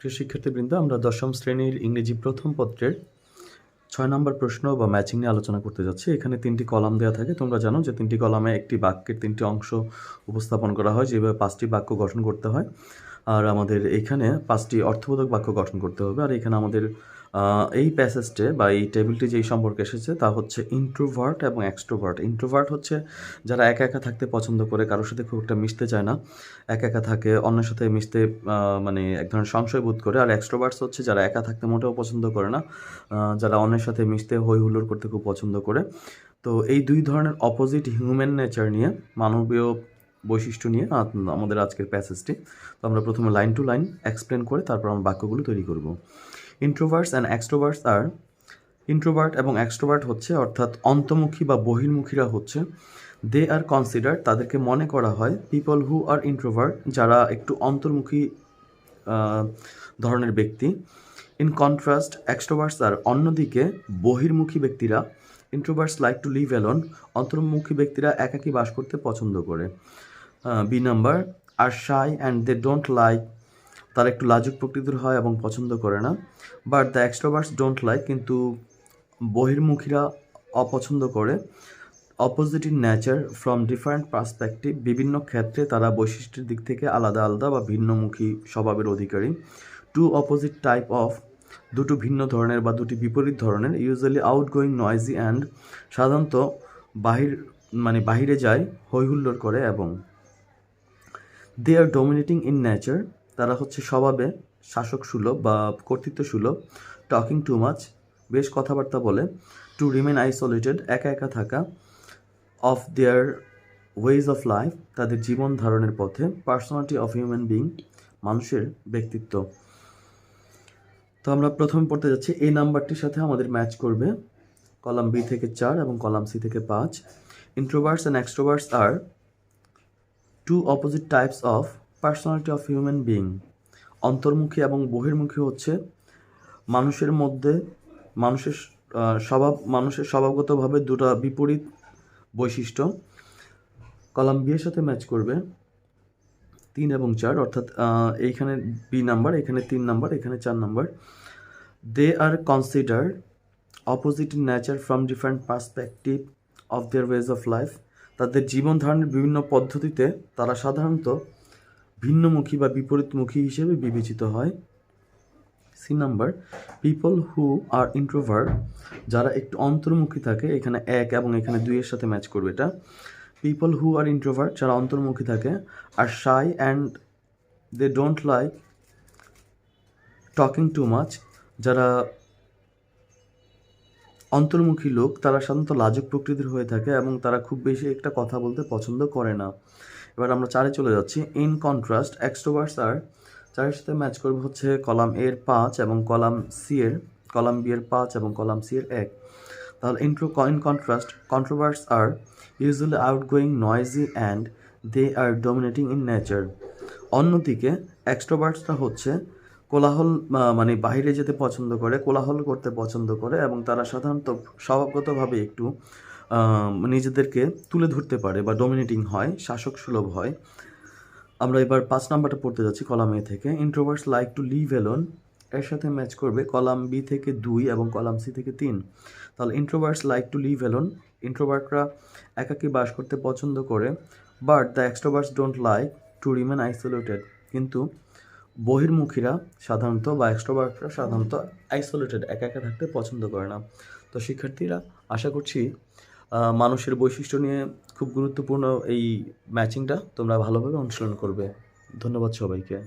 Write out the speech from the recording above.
প্রিয় শিক্ষার্থীবৃন্দ, আমরা দশম শ্রেণীর ইংরেজি প্রথম পত্রের ৬ নম্বর প্রশ্ন বা ম্যাচিং নিয়ে আলোচনা করতে যাচ্ছি। এখানে ৩টি কলাম দেওয়া থাকে। তোমরা জানো যে ৩টি কলামে একটি বাক্যের ৩টি অংশ উপস্থাপন করা হয়, যেভাবে ৫টি বাক্য গঠন করতে হয়। আর আমাদের এইখানে ৫টি অর্থবোধক বাক্য গঠন করতে হবে। আর এখানে আমাদের এই প্যাসেজটে বা এই টেবিলটি যেই সম্পর্কে এসেছে তা হচ্ছে ইন্ট্রোভার্ট এবং এক্সট্রোভার্ট। ইন্ট্রোভার্ট হচ্ছে যারা একা একা থাকতে পছন্দ করে, কারোর সাথে খুব একটা মিশতে চায় না, একা একা থাকে, অন্যের সাথে মিশতে মানে এক ধরনের সংশয় বোধ করে। আর এক্সট্রোভার্টস হচ্ছে যারা একা থাকতে মোটেও পছন্দ করে না, যারা অন্যের সাথে মিশতে হই হুল্লোড় করতে খুব পছন্দ করে। তো এই দুই ধরনের অপোজিট হিউম্যান নেচার নিয়ে, মানবীয় বৈশিষ্ট্য নিয়ে আমাদের আজকের প্যাসেজটি। তো আমরা প্রথমে লাইন টু লাইন এক্সপ্লেন করে তারপর আমরা বাক্যগুলো তৈরি করব। Introverts and extroverts R, introvert এবং এক্সট্রোভার্ট হচ্ছে অর্থাৎ অন্তর্মুখী বা বহির্মুখীরা হচ্ছে, দে আর কনসিডার তাদেরকে মনে করা হয়, পিপল হু আর ইন্ট্রোভার্ট যারা একটু অন্তর্মুখী ধরনের ব্যক্তি। ইন কন্ট্রাস্ট এক্সট্রোভার্টস আর, অন্যদিকে বহির্মুখী ব্যক্তিরা, introverts like to live alone অন্তর্মুখী ব্যক্তিরা একাকী বাস করতে পছন্দ করে। B number, are shy and they don't like তারা একটু লাজুক প্রকৃতির হয় এবং পছন্দ করে না। But the extroverts don't like কিন্তু বহির্মুখীরা অপছন্দ করে। Opposite in nature from different perspective বিভিন্ন ক্ষেত্রে তারা বৈশিষ্ট্যের দিক থেকে আলাদা আলাদা বা ভিন্নমুখী স্বভাবের অধিকারী। টু অপোজিট টাইপ অফ দুটো ভিন্ন ধরনের বা দুটি বিপরীত ধরনের। ইউজুয়ালি আউটগোয়িং নয়েজি অ্যান্ড সাধারণত বাহিরে যায়, হইহুল্লোড় করে এবং দে আর ডমিনেটিং ইন নেচার তারা হচ্ছে স্বভাবে শাসক সুলভ বা কর্তৃত্ব সুলভ। টকিং টু মাচ বেশ কথাবার্তা বলে। টু রিমেন আইসোলেটেড একা একা থাকা। Of their ways of life তাদের জীবন ধারণের পথে। পার্সোনালিটি অফ হিউম্যান বিং মানুষের ব্যক্তিত্ব। তো আমরা প্রথমে পড়তে যাচ্ছি, এই নাম্বারটির সাথে আমাদের ম্যাচ করবে কলাম বি থেকে 4 এবং কলাম সি থেকে 5। Introverts and extroverts are two opposite types of personality of human being অন্তর্মুখী এবং বহির্মুখী হচ্ছে মানুষের মধ্যে মানুষের স্বভাবগতভাবে দুটো বিপরীত বৈশিষ্ট্য। কলাম বি এর সাথে ম্যাচ করবে 3 এবং 4, অর্থাৎ এইখানে বি নাম্বার, এখানে 3 নাম্বার, এখানে 4 number. They are consider opposite in nature from different perspective of their ways of life তাদের জীবন ধারণের বিভিন্ন পদ্ধতিতে তারা সাধারণত ভিন্নমুখী বা বিপরীতমুখী হিসেবে বিবেচিত হয়। C number, people who are introvert যারা একটু অন্তর্মুখী থাকে, এখানে 1 এবং এখানে 2 এর সাথে ম্যাচ করবে এটা। পিপল হু আর ইন্ট্রোভার্ট যারা অন্তর্মুখী থাকে, are shy and they don't like talking too much যারা অন্তর্মুখী লোক তারা সাধারণত লাজুক প্রকৃতির হয়ে থাকে এবং তারা খুব বেশি একটা কথা বলতে পছন্দ করে না। এবার আমরা 4-এ চলে যাচ্ছি। ইন কন্ট্রাস্ট এক্সট্রোভার্টস আর 4-এর সাথে ম্যাচ করবে হচ্ছে কলাম এর 5 এবং কলাম বি এর 5 এবং কলাম সি এর 1। তাহলে in contrast extroverts are usually outgoing noisy and they are dominating in nature. অন্যদিকে এক্সট্রোভার্টসরা হচ্ছে কোলাহল বাইরে যেতে পছন্দ করে, কোলাহল করতে পছন্দ করে এবং তারা সাধারণত স্বভাবগতভাবে একটু নিজেদেরকে তুলে ধরতে পারে বা ডমিনেটিং হয়, শাসক সুলভ হয়। আমরা এবার 5 নাম্বারটা পড়তে যাচ্ছি কলাম এ থেকে। Introverts like to live alone এর সাথে ম্যাচ করবে কলাম বি থেকে 2 এবং কলাম সি থেকে 3। তাহলে introverts like to live alone ইন্ট্রোভার্টরা একাকী বাস করতে পছন্দ করে। But the extroverts don't like to remain isolated কিন্তু বহির্মুখীরা সাধারণত বা এক্সট্রোভার্টরা সাধারণত আইসোলেটেড একা একা থাকতে পছন্দ করে না। তো শিক্ষার্থীরা, আশা করছি মানুষের বৈশিষ্ট্য নিয়ে খুব গুরুত্বপূর্ণ এই ম্যাচিংটা তোমরা ভালোভাবে অনুশীলন করবে। ধন্যবাদ সবাইকে।